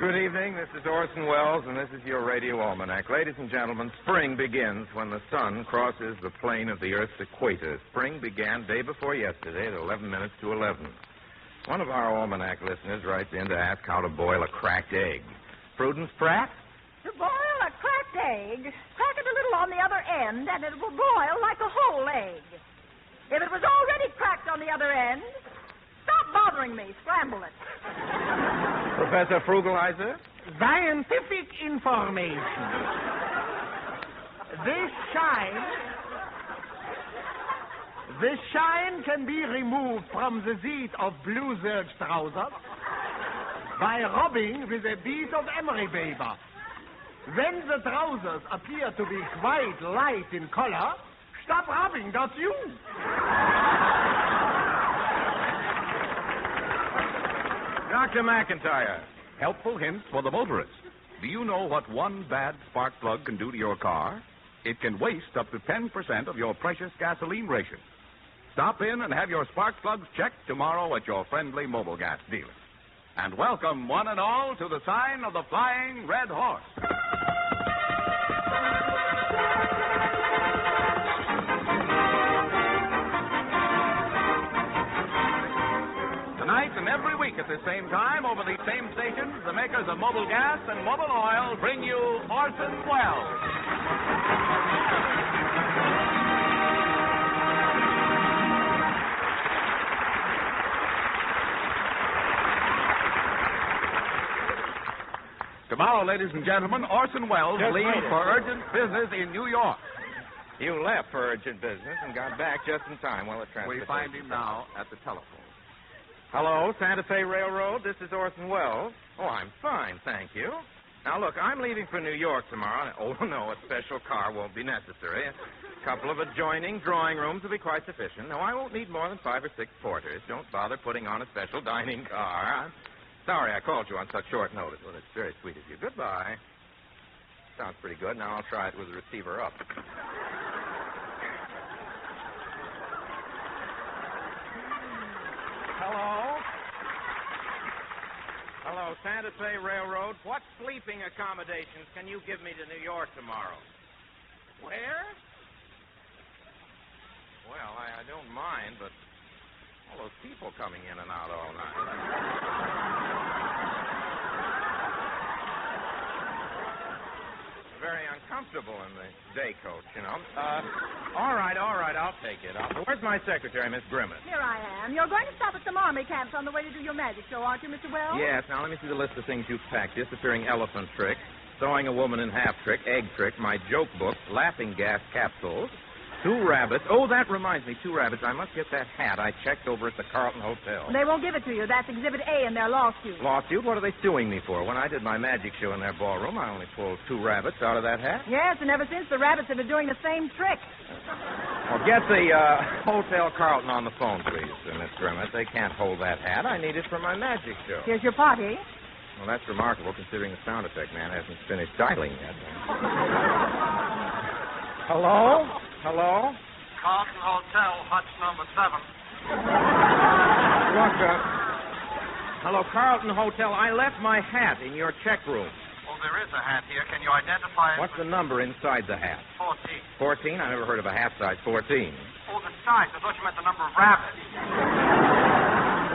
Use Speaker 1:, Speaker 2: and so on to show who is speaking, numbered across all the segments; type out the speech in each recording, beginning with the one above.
Speaker 1: Good evening. This is Orson Welles, and this is your Radio Almanac. Ladies and gentlemen, spring begins when the sun crosses the plane of the Earth's equator. Spring began day before yesterday at 11 minutes to 11. One of our Almanac listeners writes in to ask how to boil a cracked egg. Prudence Pratt?
Speaker 2: To boil a cracked egg, crack it a little on the other end, and it will boil like a whole egg. If it was already cracked on the other end, stop bothering me. Scramble it.
Speaker 1: Professor Frugalizer?
Speaker 3: Scientific information. This shine can be removed from the seat of blue serge trousers by rubbing with a piece of emery paper. When the trousers appear to be quite light in color, stop rubbing, that's you.
Speaker 1: Dr. McIntyre.
Speaker 4: Helpful hints for the motorist. Do you know what one bad spark plug can do to your car? It can waste up to 10% of your precious gasoline ration. Stop in and have your spark plugs checked tomorrow at your friendly Mobile Gas dealer. And welcome one and all to the sign of the Flying Red Horse. Tonight and every week at the same time, over these same stations, the makers of Mobile Gas and Mobile Oil bring you Orson Welles. Tomorrow, ladies and gentlemen, Orson Welles leaves for urgent business in New York.
Speaker 1: You left for urgent business and got back just in time. Well,
Speaker 4: We find him now at the telephone.
Speaker 1: Hello, Santa Fe Railroad. This is Orson Welles. Oh, I'm fine, thank you. Now, look, I'm leaving for New York tomorrow. Oh, no, a special car won't be necessary. A couple of adjoining drawing rooms will be quite sufficient. No, I won't need more than 5 or 6 porters. Don't bother putting on a special dining car. I'm sorry I called you on such short notice. Well, it's very sweet of you. Goodbye. Sounds pretty good. Now I'll try it with the receiver up. Hello, Santa Fe Railroad. What sleeping accommodations can you give me to New York tomorrow? Where? Well, I don't mind, but all those people coming in and out all night. Very uncomfortable in the day coach, you know. All right, I'll take it. Where's my secretary, Miss Grimmett?
Speaker 2: Here I am. You're going to stop at some army camps on the way to do your magic show, aren't you, Mr. Wells?
Speaker 1: Yes. Now, let me see the list of things you've packed. Disappearing elephant trick, sewing a woman in half trick, egg trick, my joke book, laughing gas capsules, 2 rabbits. Oh, that reminds me, 2 rabbits. I must get that hat I checked over at the Carlton Hotel.
Speaker 2: They won't give it to you. That's Exhibit A in their lawsuit.
Speaker 1: Lawsuit? What are they suing me for? When I did my magic show in their ballroom, I only pulled 2 rabbits out of that hat.
Speaker 2: Yes, and ever since, the rabbits have been doing the same trick.
Speaker 1: Well, get the Hotel Carlton on the phone, please, Miss Grimmett. They can't hold that hat. I need it for my magic show.
Speaker 2: Here's your party.
Speaker 1: Well, that's remarkable, considering the sound effect man hasn't finished dialing yet. Hello?
Speaker 5: Carlton Hotel, Hutton number 7.
Speaker 1: Look, hello, Carlton Hotel. I left my hat in your check room.
Speaker 5: Oh, there is a hat here. Can you identify it?
Speaker 1: What's the number inside the hat?
Speaker 5: 14.
Speaker 1: 14? I never heard of a hat size 14.
Speaker 5: Oh, the size. I thought you meant the number of rabbits.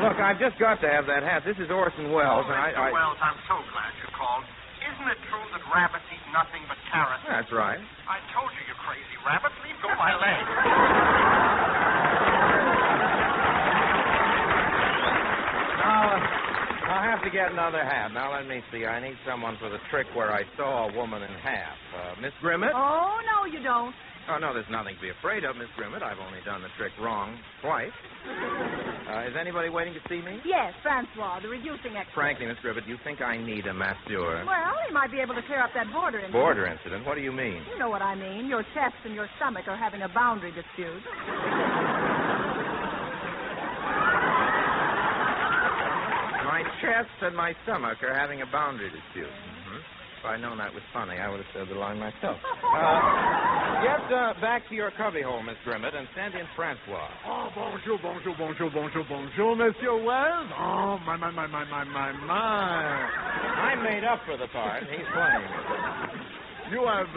Speaker 1: Look, I've just got to have that hat. This is Orson Welles,
Speaker 5: Oh,
Speaker 1: and
Speaker 5: Mr. Wells, I'm so glad you called. Isn't it true that rabbits eat nothing but carrots?
Speaker 1: That's right.
Speaker 5: I told you, you crazy rabbit. Leave go my leg.
Speaker 1: Now, I'll have to get another hat. Now, let me see. I need someone for the trick where I saw a woman in half. Miss Grimmett?
Speaker 2: Oh, no, you don't.
Speaker 1: Oh, no, there's nothing to be afraid of, Miss Grimmett. I've only done the trick wrong twice. Is anybody waiting to see me?
Speaker 2: Yes, Francois, the reducing expert.
Speaker 1: Frankly, Miss Grimmett, you think I need a masseur?
Speaker 2: Well, he might be able to clear up that border incident.
Speaker 1: Border incident? What do you mean?
Speaker 2: You know what I mean. Your chest and your stomach are having a boundary dispute.
Speaker 1: My chest and my stomach are having a boundary dispute. I'd known that was funny, I would have said the line myself. Get back to your cubbyhole, Miss Grimmett, and send in Francois.
Speaker 3: Oh, bonjour, Monsieur Wells. Oh, my.
Speaker 1: I'm made up for the part. He's playing.
Speaker 3: You have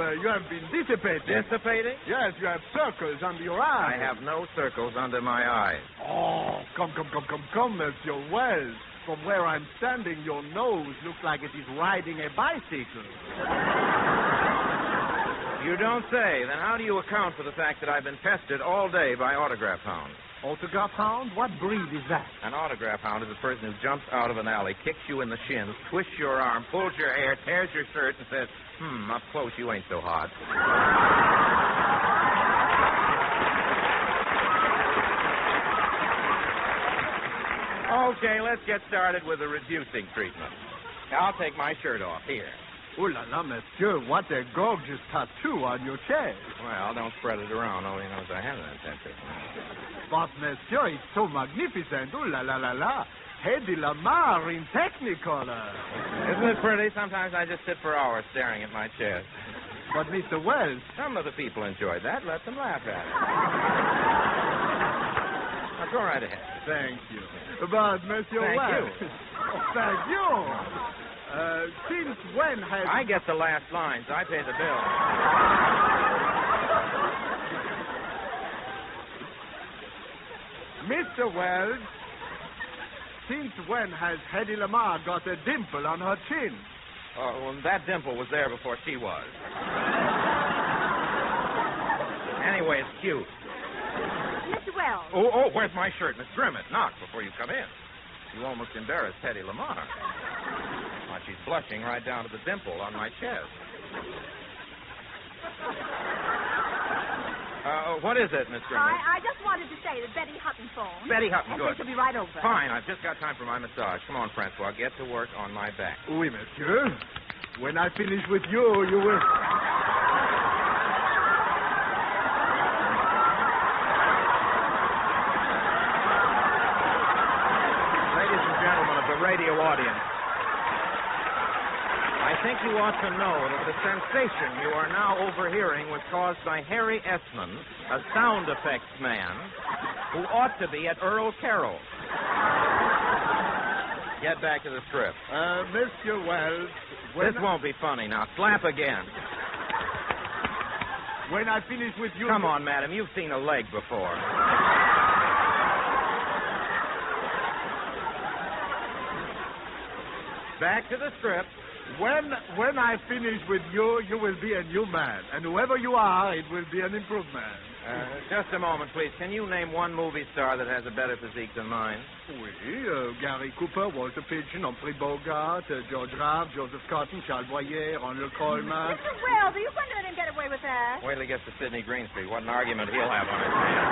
Speaker 3: been dissipated.
Speaker 1: Dissipating?
Speaker 3: Yes, you have circles under your eyes.
Speaker 1: I have no circles under my eyes.
Speaker 3: Oh, come, Monsieur Wells. From where I'm standing, your nose looks like it is riding a bicycle.
Speaker 1: You don't say. Then how do you account for the fact that I've been pestered all day by autograph hounds?
Speaker 3: Autograph hound? What breed is that?
Speaker 1: An autograph hound is a person who jumps out of an alley, kicks you in the shins, twists your arm, pulls your hair, tears your shirt, and says, up close you ain't so hot. Okay, let's get started with the reducing treatment. I'll take my shirt off. Here.
Speaker 3: Oh, la, monsieur, what a gorgeous tattoo on your chest.
Speaker 1: Well, don't spread it around. Nobody knows I have that tattoo.
Speaker 3: But, monsieur, it's so magnificent. Oh, la. Hedy Lamarr in Technicolor.
Speaker 1: Isn't it pretty? Sometimes I just sit for hours staring at my chest.
Speaker 3: But, Mr. Wells...
Speaker 1: Some of the people enjoyed that. Let them laugh at it. Now, go right ahead.
Speaker 3: Thank you. But, Monsieur Wells... Thank you. Since when has...
Speaker 1: I get the last lines. I pay the bill.
Speaker 3: Mr. Wells, since when has Hedy Lamarr got a dimple on her chin?
Speaker 1: Well, that dimple was there before she was. Anyway, it's cute.
Speaker 2: Mr. Wells.
Speaker 1: Oh, where's my shirt? Miss Grimmett, knock before you come in. You almost embarrassed Hedy Lamarr. Why, she's blushing right down to the dimple on my chest. What is it, Miss Grimmett?
Speaker 2: I just wanted to say that Betty Hutton phoned.
Speaker 1: Betty Hutton, good.
Speaker 2: She'll be right over.
Speaker 1: Fine, I've just got time for my massage. Come on, Francois, get to work on my back.
Speaker 3: Oui, monsieur. When I finish with you, you will...
Speaker 1: Ladies and gentlemen of the radio audience, I think you ought to know that the sensation you are now overhearing was caused by Harry Essman, a sound effects man, who ought to be at Earl Carroll. Get back to the script.
Speaker 3: Monsieur Wells...
Speaker 1: This won't be funny now. Slap again.
Speaker 3: When I finish with you...
Speaker 1: Come on, madam. You've seen a leg before. Back to the script.
Speaker 3: When I finish with you, you will be a new man. And whoever you are, it will be an improvement.
Speaker 1: Just a moment, please. Can you name one movie star that has a better physique than mine?
Speaker 3: Oui, Gary Cooper, Walter Pidgeon, Humphrey Bogart, George Rabb, Joseph Cotton, Charles Boyer, Ronald Colman.
Speaker 2: Mr. Wells, are you going to let him get away with that?
Speaker 1: Wait till he gets to Sidney Greenstreet. What an argument he'll have on his hands.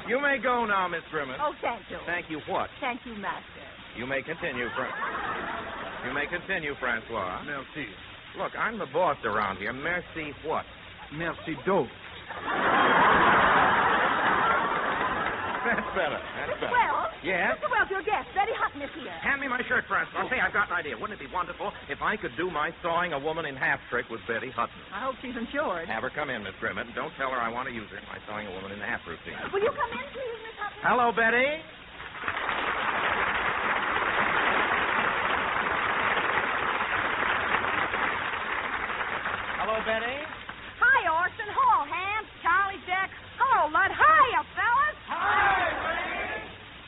Speaker 1: You may go now, Miss Grimmett.
Speaker 2: Oh, thank you.
Speaker 1: Thank you what?
Speaker 2: Thank you, master.
Speaker 1: You may continue, Francois.
Speaker 3: Merci.
Speaker 1: Look, I'm the boss around here. Merci what?
Speaker 3: Merci donc.
Speaker 1: That's better.
Speaker 2: Mr. Wells?
Speaker 1: Yes?
Speaker 2: Mr. Wells, your guest, Betty Hutton, is here.
Speaker 1: Hand me my shirt, Francois. Say, I've got an idea. Wouldn't it be wonderful if I could do my sawing a woman in half trick with Betty Hutton?
Speaker 2: I hope she's insured.
Speaker 1: Have her come in, Miss Grimmett, and don't tell her I want to use her in my sawing a woman in half routine.
Speaker 2: Will you come in, please, Miss Hutton?
Speaker 1: Hello, Betty. Hello, Betty.
Speaker 2: Hi, Orson. Hello, Hans. Charlie, Jack. Hello, Lud. Hiya, fellas.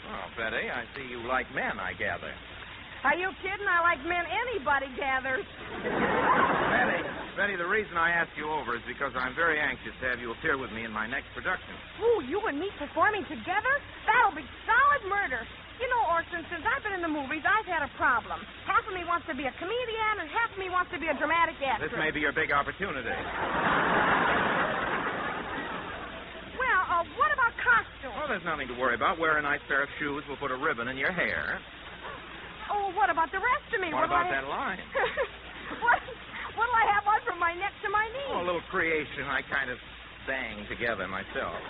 Speaker 1: Oh, Betty, I see you like men, I gather.
Speaker 2: Are you kidding? I like men anybody gathers.
Speaker 1: Betty, the reason I asked you over is because I'm very anxious to have you appear with me in my next production.
Speaker 2: Ooh, you and me performing together? That'll be solid murder. You know, Orson, since I've been in the movies, I've had a problem. Half of me wants to be a comedian, and half of me wants to be a dramatic actress.
Speaker 1: This may be your big opportunity.
Speaker 2: Well, what about costumes?
Speaker 1: Well, there's nothing to worry about. Wear a nice pair of shoes. We'll put a ribbon in your hair.
Speaker 2: Oh, what about the rest of me?
Speaker 1: What about that line?
Speaker 2: What'll I have on from my neck to my knees?
Speaker 1: Oh, a little creation I kind of bang together myself.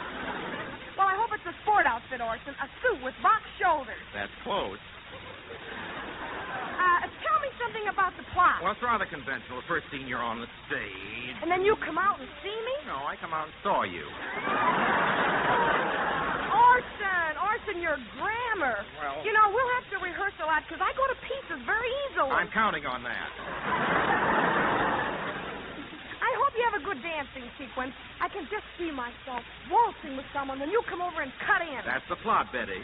Speaker 2: Well, I hope it's a sport outfit, Orson. A suit with box shoulders.
Speaker 1: That's close.
Speaker 2: Tell me something
Speaker 6: anything about the plot.
Speaker 1: Well, it's rather conventional. The first scene, you're on the stage.
Speaker 6: And then you come out and see me?
Speaker 1: No, I come out and saw you.
Speaker 6: Orson, your grammar.
Speaker 1: Well...
Speaker 6: You know, we'll have to rehearse a lot because I go to pieces very easily.
Speaker 1: I'm counting on that.
Speaker 6: I hope you have a good dancing sequence. I can just see myself waltzing with someone when you come over and cut in.
Speaker 1: That's the plot, Betty.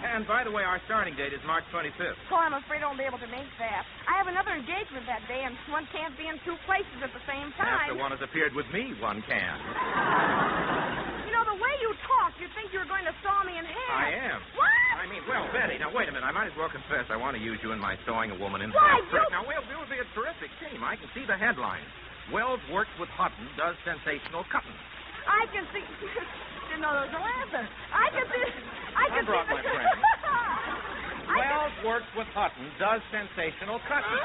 Speaker 1: And, by the way, our starting date is March 25th.
Speaker 6: Oh, I'm afraid I won't be able to make that. I have another engagement that day, and one can't be in two places at the same time.
Speaker 1: After one has appeared with me, one can.
Speaker 6: You know, the way you talk, you'd think you were going to saw me in half.
Speaker 1: I am.
Speaker 6: What?
Speaker 1: I mean, well, Betty, now, wait a minute. I might as well confess I want to use you in my sawing a woman in
Speaker 6: Why,
Speaker 1: half.
Speaker 6: you...
Speaker 1: Now, it would be a terrific team. I can see the headline. Wells works with Hutton, does sensational cutting.
Speaker 6: I can see... Didn't know there was a laughter. I can see... I
Speaker 1: brought my friend. Wells works with Hutton, does sensational cutting.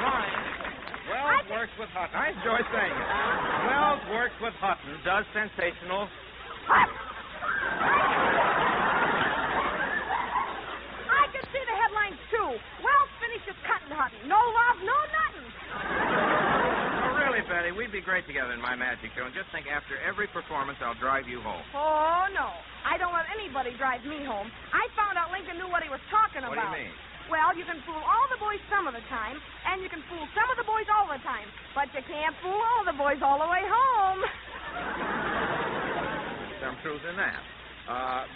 Speaker 1: Right. Wells works with Hutton. I enjoy saying it. Wells works with Hutton, does sensational...
Speaker 6: I can see the headlines, too. Wells finishes cutting Hutton. No love, no nothing.
Speaker 1: Oh, really, Betty, we'd be great together in my magic show. And just think, after every performance, I'll drive you home.
Speaker 6: Oh, no. I don't let anybody drive me home. I found out Lincoln knew what he was talking about.
Speaker 1: What do you mean?
Speaker 6: Well, you can fool all the boys some of the time, and you can fool some of the boys all the time. But you can't fool all the boys all the way home.
Speaker 1: Some truth in that.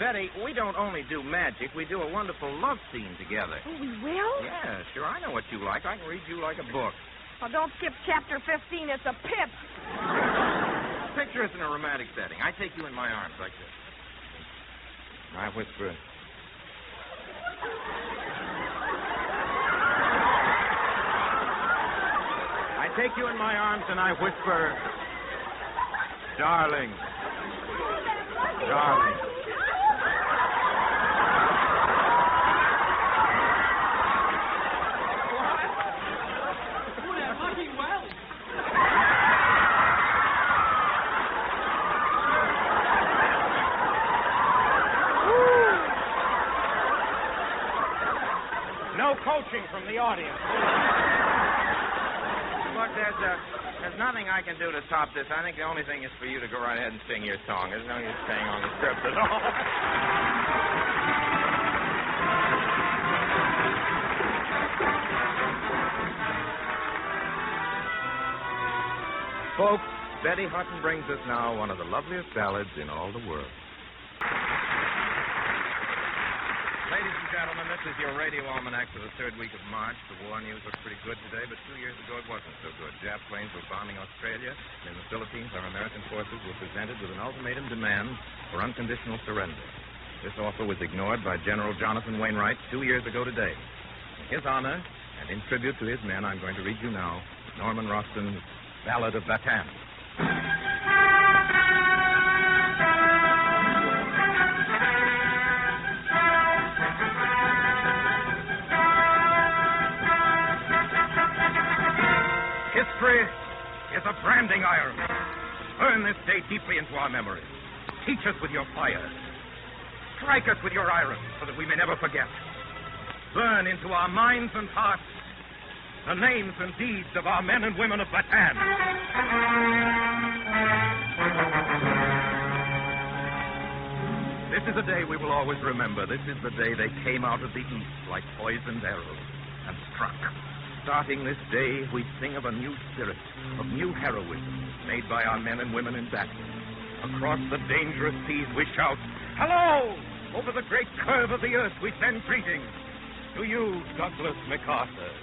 Speaker 1: Betty, we don't only do magic, we do a wonderful love scene together.
Speaker 6: Oh, we will?
Speaker 1: Yeah, sure. I know what you like. I can read you like a book.
Speaker 6: Well, don't skip chapter 15. It's a pip.
Speaker 1: Picture us in a romantic setting. I take you in my arms like this. I whisper... I take you in my arms and I whisper... Darling. Darling. No coaching from the audience. Look, there's nothing I can do to top this. I think the only thing is for you to go right ahead and sing your song. There's no use staying on the script at all. Folks, Betty Hutton brings us now one of the loveliest ballads in all the world. Ladies and gentlemen, this is your radio almanac for the third week of March. The war news looks pretty good today, but 2 years ago it wasn't so good. Jap planes were bombing Australia, and in the Philippines, our American forces were presented with an ultimatum demand for unconditional surrender. This offer was ignored by General Jonathan Wainwright 2 years ago today. In his honor, and in tribute to his men, I'm going to read you now Norman Roston's Ballad of Bataan. History is a branding iron. Burn this day deeply into our memories. Teach us with your fire. Strike us with your iron so that we may never forget. Burn into our minds and hearts the names and deeds of our men and women of Bataan. This is a day we will always remember. This is the day they came out of the east like poisoned arrows and struck. Starting this day, we sing of a new spirit, of new heroism made by our men and women in battle. Across the dangerous seas we shout, hello! Over the great curve of the earth we send greetings. To you, Douglas MacArthur,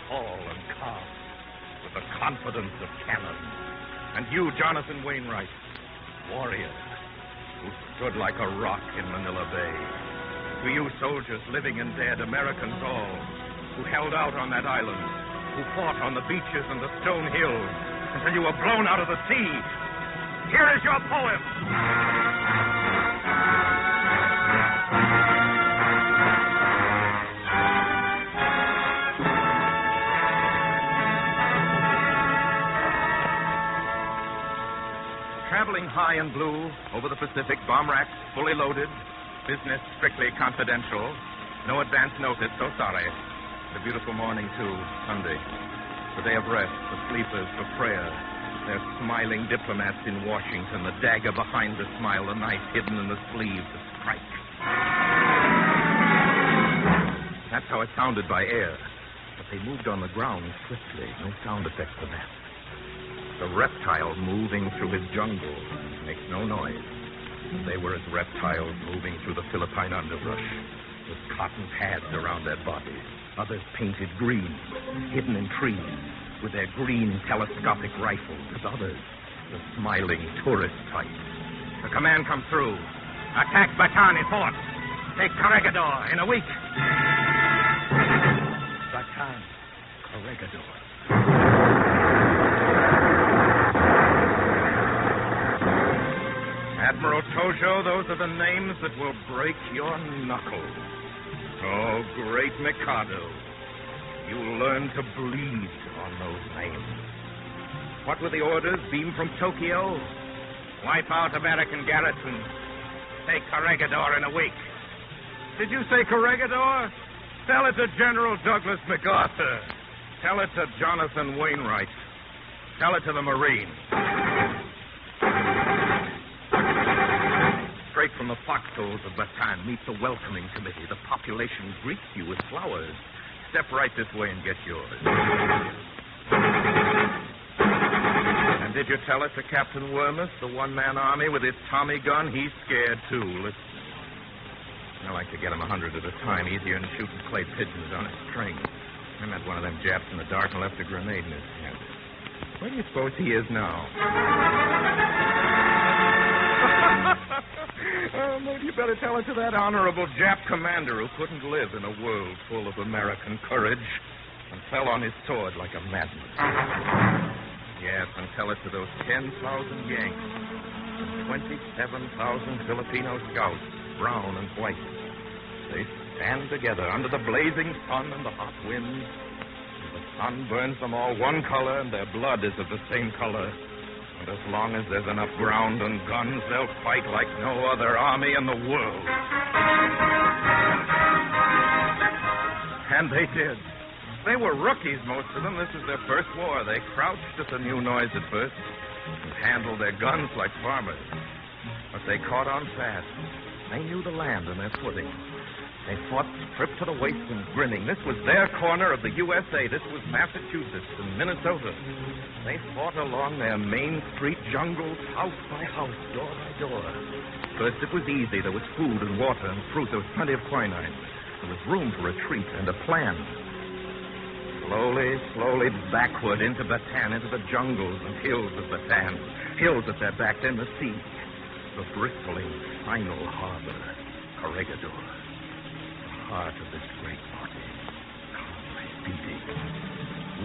Speaker 1: tall and calm, with the confidence of cannon. And you, Jonathan Wainwright, warrior, who stood like a rock in Manila Bay. To you, soldiers, living and dead, Americans all, who held out on that island, who fought on the beaches and the stone hills until you were blown out of the sea. Here is your poem. Traveling high and blue over the Pacific, bomb racks fully loaded, business strictly confidential. No advance notice. So sorry. The beautiful morning, too. Sunday. The day of rest. The sleepers for prayer. They're smiling diplomats in Washington. The dagger behind the smile. The knife hidden in the sleeve. The strike. That's how it sounded by air. But they moved on the ground swiftly. No sound effects for that. The reptile moving through his jungle makes no noise. They were as reptiles moving through the Philippine underbrush, with cotton pads around their bodies. Others painted green, hidden in trees, with their green telescopic rifles. Others, the smiling tourist type. The command comes through. Attack Bataan in force. Take Corregidor in a week. Bataan, Corregidor. Admiral Tojo, those are the names that will break your knuckles. Oh, great Mikado, you'll learn to bleed on those names. What were the orders? Beam from Tokyo? Wipe out American garrisons. Take Corregidor in a week. Did you say Corregidor? Tell it to General Douglas MacArthur. Tell it to Jonathan Wainwright. Tell it to the Marines. Straight from the foxholes of Bataan, meet the welcoming committee. The population greets you with flowers. Step right this way and get yours. And did you tell it to Captain Wormus, the one-man army with his Tommy gun? He's scared, too. Listen. I like to get him 100 at a time, easier than shooting clay pigeons on a string. I met one of them Japs in the dark and left a grenade in his hand. Where do you suppose he is now? Maybe you better tell it to that honorable Jap commander who couldn't live in a world full of American courage and fell on his sword like a madman. Yes, and tell it to those 10,000 Yanks and 27,000 Filipino scouts, brown and white. They stand together under the blazing sun and the hot winds. The sun burns them all one color, and their blood is of the same color. And as long as there's enough ground and guns, they'll fight like no other army in the world. And they did. They were rookies, most of them. This is their first war. They crouched at the new noise at first and handled their guns like farmers. But they caught on fast. They knew the land and their footing. They fought stripped to the waist and grinning. This was their corner of the USA. This was Massachusetts and Minnesota. They fought along their main street jungles, house by house, door by door. First, it was easy. There was food and water and fruit. There was plenty of quinine. There was room for retreat and a plan. Slowly backward into Bataan, into the jungles and hills of Bataan. Hills at their back, then the sea. The bristling final harbor, Corregidor. Heart of this great body, calmly beating.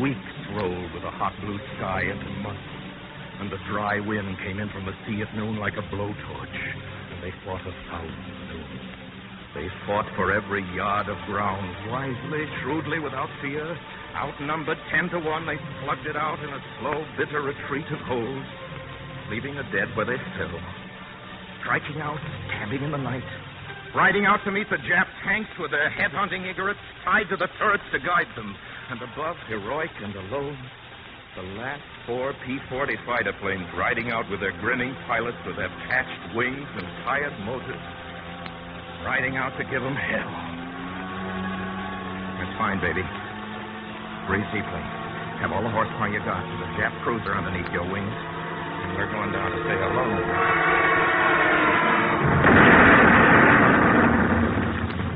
Speaker 1: Weeks rolled with a hot blue sky into months, and the dry wind came in from the sea at noon like a blowtorch, and they fought 1,000 noons. They fought for every yard of ground, wisely, shrewdly, without fear. Outnumbered 10 to 1, they slugged it out in a slow, bitter retreat of holes, leaving the dead where they fell. Striking out, camping in the night, riding out to meet the Jap tanks with their head-hunting egrets tied to the turrets to guide them. And above, heroic and alone, the last 4 P-40 fighter planes riding out with their grinning pilots with their patched wings and tired motors, riding out to give them hell. That's fine, baby. 3 seaplanes. Have all the horsepower you got. There's a Jap cruiser underneath your wings. And we're going down to say hello.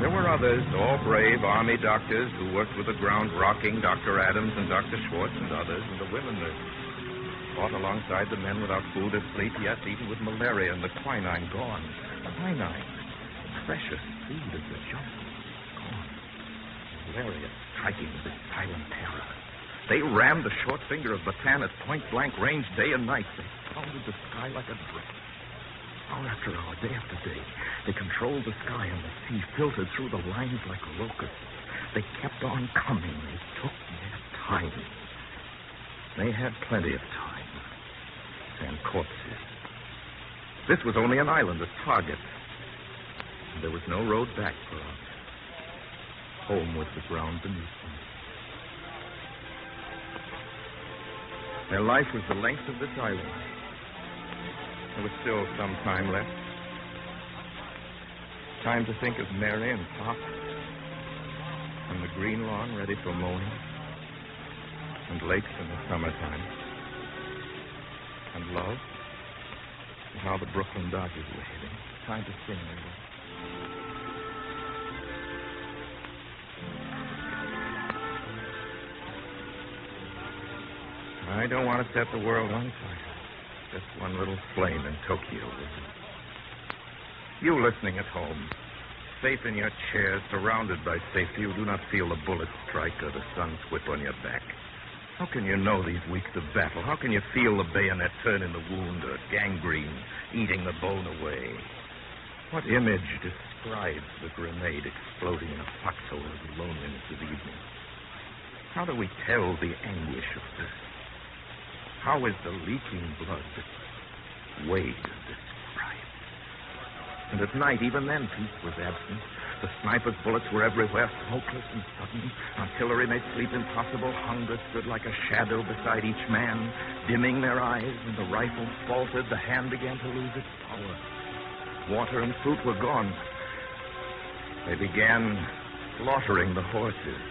Speaker 1: There were others, all brave Army doctors who worked with the ground rocking, Dr. Adams and Dr. Schwartz and others, and the women nurses. Fought alongside the men without food or sleep, yes, even with malaria and the quinine gone. Quinine, precious food of the jungle, gone. Malaria striking with its silent terror. They rammed the short finger of Bataan at point-blank range day and night. They pounded the sky like a drum. Hour after hour, day after day, they controlled the sky and the sea filtered through the lines like locusts. They kept on coming. They took their time. They had plenty of time. And corpses. This was only an island, a target. And there was no road back for us. home with the ground beneath them. Their life was the length of this island. There was still some time left. Time to think of Mary and Pop, and the green lawn ready for mowing, and lakes in the summertime, and love, and how the Brooklyn Dodgers were hitting. Time to sing a little. I don't want to set the world on fire. Just one little flame in Tokyo with it. You listening at home, safe in your chairs, surrounded by safety, who do not feel the bullet strike or the sun's whip on your back. How can you know these weeks of battle? How can you feel the bayonet turn in the wound or gangrene eating the bone away? What image describes the grenade exploding in a foxhole of the loneliness of evening? How do we tell the anguish of this? How is the leaking blood weighed of this crime? And at night, even then, peace was absent. The sniper's bullets were everywhere, smokeless and sudden. Artillery made sleep impossible. Hunger stood like a shadow beside each man, dimming their eyes, and the rifle faltered. The hand began to lose its power. Water and fruit were gone. They began slaughtering the horses.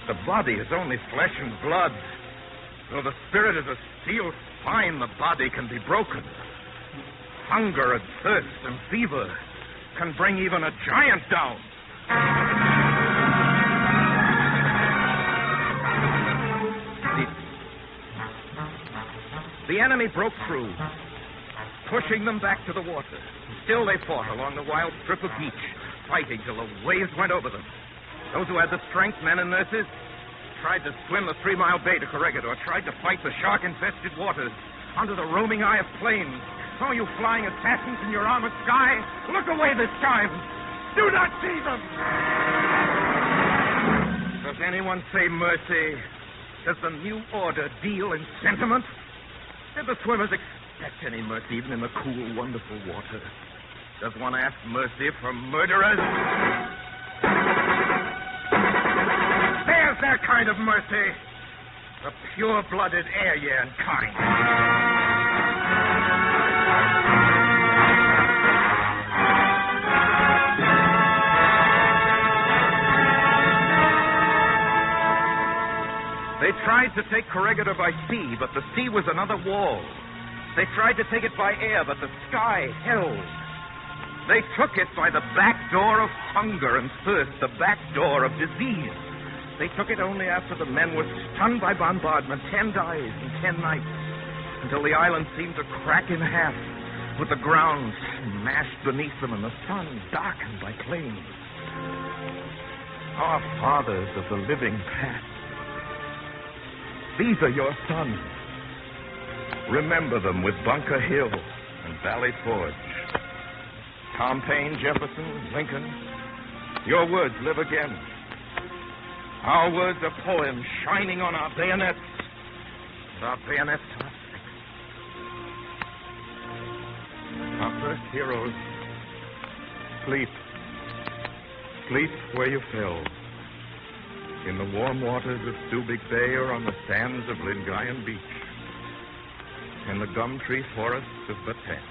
Speaker 1: The body is only flesh and blood. Though the spirit is a steel spine, the body can be broken. Hunger and thirst and fever can bring even a giant down. The enemy broke through, pushing them back to the water. Still they fought along the wild strip of beach, fighting till the waves went over them. Those who had the strength, men and nurses, tried to swim the 3-mile bay to Corregidor, tried to fight the shark-infested waters under the roaming eye of planes. Oh, you flying assassins in your armored sky, look away this time. Do not see them. Does anyone say mercy? Does the new order deal in sentiment? Did the swimmers expect any mercy, even in the cool, wonderful water? Does one ask mercy from murderers? There's their kind of mercy. The pure-blooded Aryan kind. They tried to take Corregidor by sea, but the sea was another wall. They tried to take it by air, but the sky held. They took it by the back door of hunger and thirst, the back door of disease. They took it only after the men were stunned by bombardment, 10 days and 10 nights, until the island seemed to crack in half, with the ground smashed beneath them and the sun darkened by flames. Our fathers of the living past, these are your sons. Remember them with Bunker Hill and Valley Forge. Tom Paine, Jefferson, Lincoln, your words live again. Our words are poems shining on our bayonets. Our bayonets are fixed. Our first heroes, sleep. Sleep where you fell. In the warm waters of Subic Bay or on the sands of Lingayen Beach. In the gum tree forests of Bataan,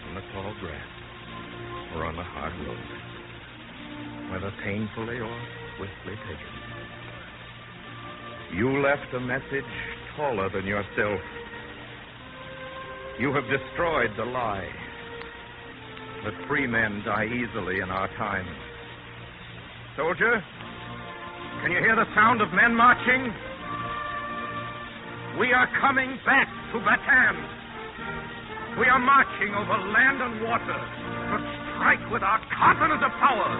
Speaker 1: in the tall grass, or on the hard road, whether painfully or swiftly taken. You left a message taller than yourself. You have destroyed the lie that free men die easily in our time. Soldier, can you hear the sound of men marching? We are coming back to Bataan. We are marching over land and water to strike with our continent of power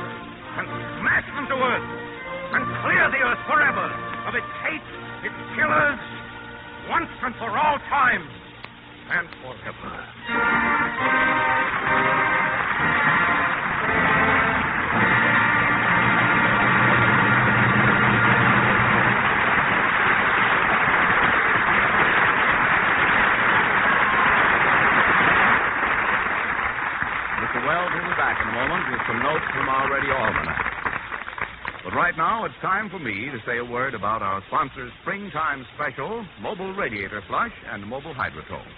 Speaker 1: and smash them to earth and clear the earth forever of its hate, its killers, once and for all time and forever.
Speaker 4: Mr. Wells will be back in a moment with some notes from our radio almanac. But right now, it's time for me to say a word about our sponsor's springtime special, Mobile Radiator Flush and Mobile Hydrotone.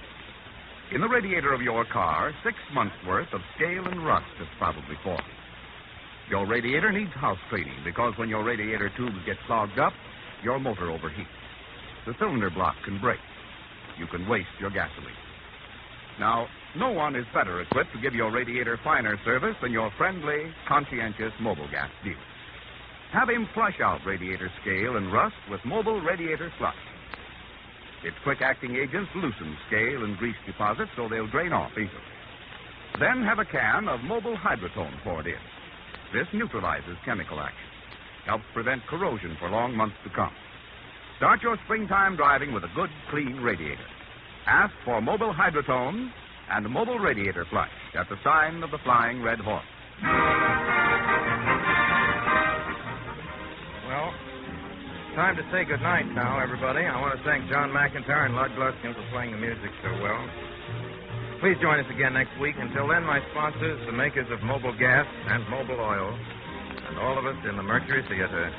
Speaker 4: In the radiator of your car, 6 months' worth of scale and rust has probably formed. Your radiator needs house cleaning because when your radiator tubes get clogged up, your motor overheats. The cylinder block can break. You can waste your gasoline. Now, no one is better equipped to give your radiator finer service than your friendly, conscientious Mobile Gas dealer. Have him flush out radiator scale and rust with Mobile Radiator Flush. Its quick-acting agents loosen scale and grease deposits so they'll drain off easily. Then have a can of Mobile Hydrotone poured in. This neutralizes chemical action, helps prevent corrosion for long months to come. Start your springtime driving with a good, clean radiator. Ask for Mobile Hydrotone and Mobile Radiator Flush at the sign of the Flying Red Horse.
Speaker 1: Well, time to say goodnight now, everybody. I want to thank John McIntyre and Lud Gluskin for playing the music so well. Please join us again next week. Until then, my sponsors, the makers of Mobile Gas and Mobile Oil, and all of us in the Mercury Theater,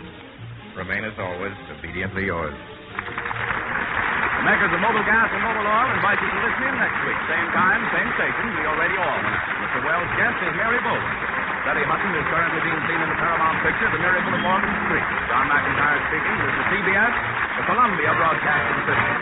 Speaker 1: remain as always obediently yours.
Speaker 4: The makers of Mobile Gas and Mobile Oil invite you to listen in next week. Same time, same station, your radio Almanac. Mr. Wells' guest is Mary Bowler. Betty Hutton is currently being seen in the Paramount Pictures, The Miracle of Morgan Street. John McIntyre speaking. This is CBS, the Columbia Broadcasting System.